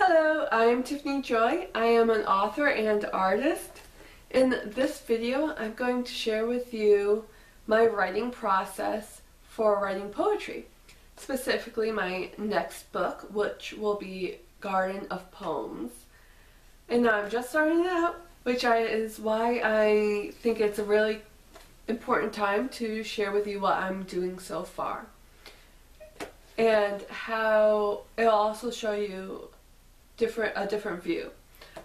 Hello, I am Tiffany Joy. I am an author and artist. In this video, I'm going to share with you my writing process for writing poetry. Specifically, my next book, which will be Garden of Poems. And now I'm just starting out, which is why I think it's a really important time to share with you what I'm doing so far. And how it'll also show you a different view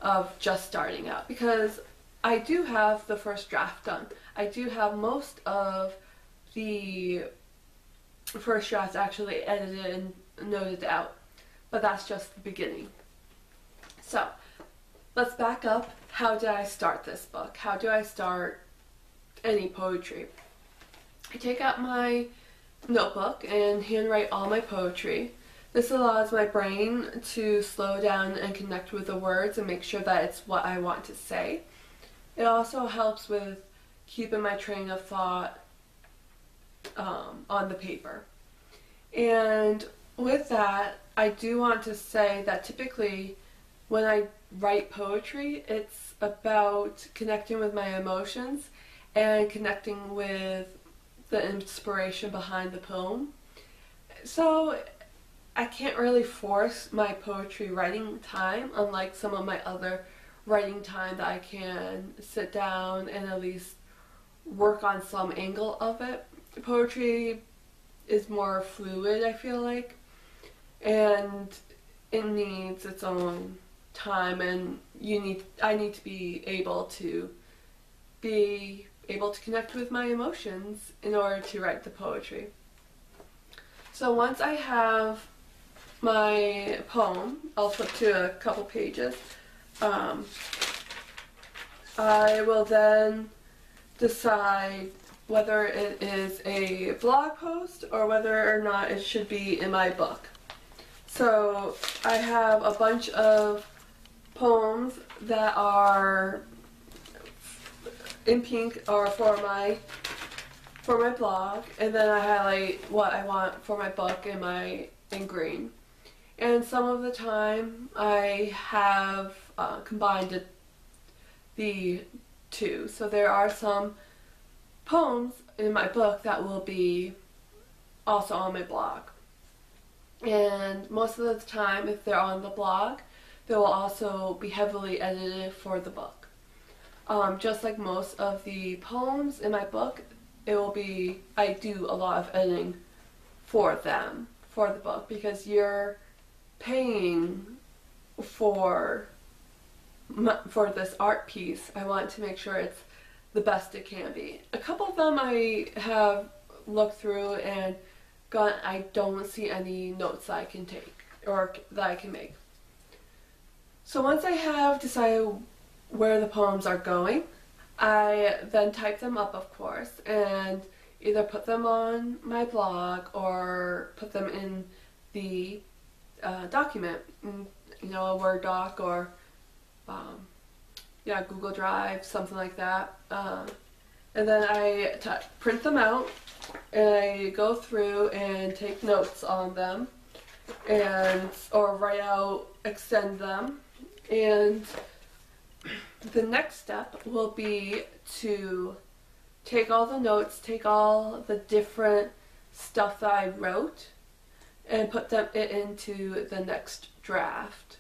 of just starting out, because I do have the first draft done. I do have most of the first draft actually edited and noted out, but that's just the beginning. So let's back up. How did I start this book? How do I start any poetry? I take out my notebook and handwrite all my poetry. This allows my brain to slow down and connect with the words and make sure that it's what I want to say. It also helps with keeping my train of thought on the paper. And with that, I do want to say that typically when I write poetry, it's about connecting with my emotions and connecting with the inspiration behind the poem. So I can't really force my poetry writing time, unlike some of my other writing time that I can sit down and at least work on some angle of it. Poetry is more fluid, I feel like, and it needs its own time, and I need to be able to connect with my emotions in order to write the poetry. So once I have my poem, I'll flip to a couple pages. I will then decide whether it is a blog post or whether or not it should be in my book. So I have a bunch of poems that are in pink or for my blog, and then I highlight what I want for my book in green. And some of the time I have combined the two. So there are some poems in my book that will be also on my blog. And most of the time, if they're on the blog, they will also be heavily edited for the book. Just like most of the poems in my book, I do a lot of editing for them, for the book, because you're paying for this art piece. I want to make sure it's the best it can be. A couple of them I have looked through and I don't see any notes that I can take or that I can make. So once I have decided where the poems are going, I then type them up, of course, and either put them on my blog or put them in the document, a Word doc or Google Drive, something like that. And then I print them out and I go through and take notes on them or write out, extend them. And the next step will be to take all the notes, take all the different stuff that I wrote, and put them into the next draft.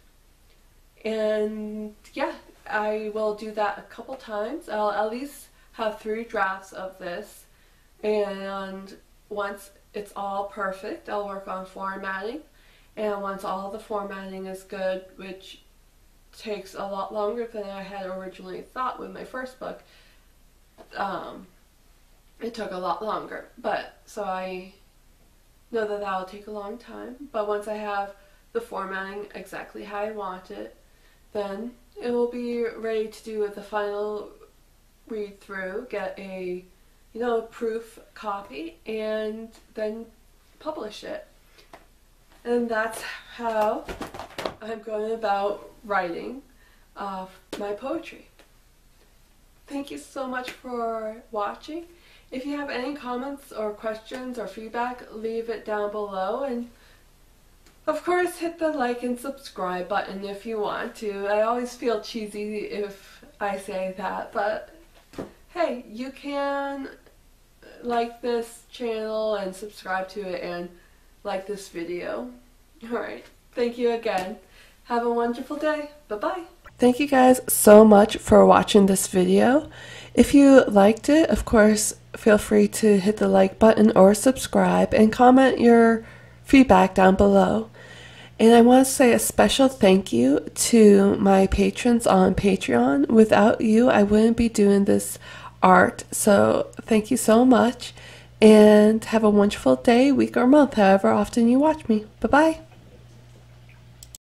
And yeah, I will do that a couple times. I'll at least have 3 drafts of this, and once it's all perfect, I'll work on formatting. And once all the formatting is good, which takes a lot longer than I had originally thought with my first book, it took a lot longer, so I know that will take a long time. But once I have the formatting exactly how I want it, then it will be ready to do the final read through, get a proof copy, and then publish it. And that's how I'm going about writing my poetry. Thank you so much for watching. If you have any comments or questions or feedback, leave it down below, and Of course, hit the like and subscribe button if you want to. I always feel cheesy if I say that, but hey, you can like this channel and subscribe to it and like this video. Alright, thank you again. Have a wonderful day. Bye-bye. Thank you guys so much for watching this video. If you liked it, of course, feel free to hit the like button or subscribe and comment your feedback down below. And I want to say a special thank you to my patrons on Patreon. Without you, I wouldn't be doing this art. So thank you so much, and have a wonderful day, week, or month, however often you watch me. Bye-bye.